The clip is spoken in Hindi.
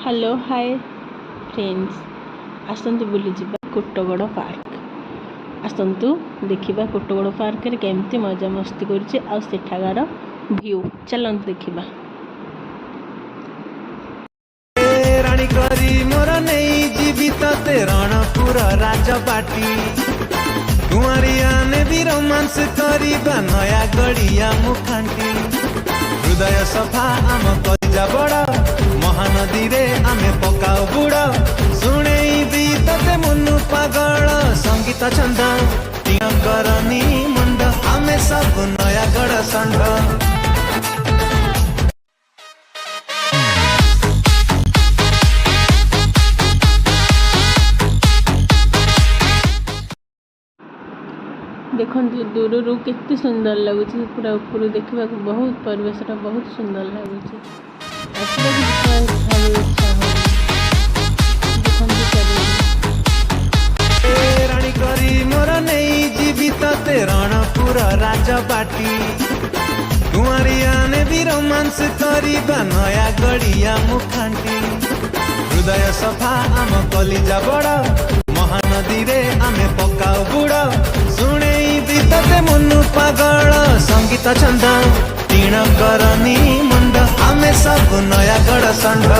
हेलो हाय फ्रेंड्स आसतु बुली जावा कोटगड़ पार्क आसतु देखिबा कोटगड़ पार्क रे केमती मजा मस्ती करछि आ सेठागार व्यू चलंतु देखिबा। रानी करी मोर नहीं जीवित रणपुर राजपाटी कुआरिया ने भी रोमांस करिबा नया गड़िया मुखांटी हृदय सफा आम कलिजा बड़ महानदी रे आमे पकाओ बुड़ शुणे भी तते मनु पागल संगीत छंद करनी मुंड आमे सब नया गढ़ षंड। देखु दूर केते सुंदर लगुच पूरा ऊपर देखा बहुत परिवेश बहुत सुंदर लगुच रानी करी मोर नहीं जीवित रणपुर राजपाटी कुआरिया ने भी रोमांस करिबा नया गड़िया मुखांटी हृदय सफा आम कलिजा बड़ महानदी रे आमे पकाओ बुड़ शुणे भी तते मनु पागल संगीत छंद तीण करनी मुंड आमे सब नया गढ़ षंड।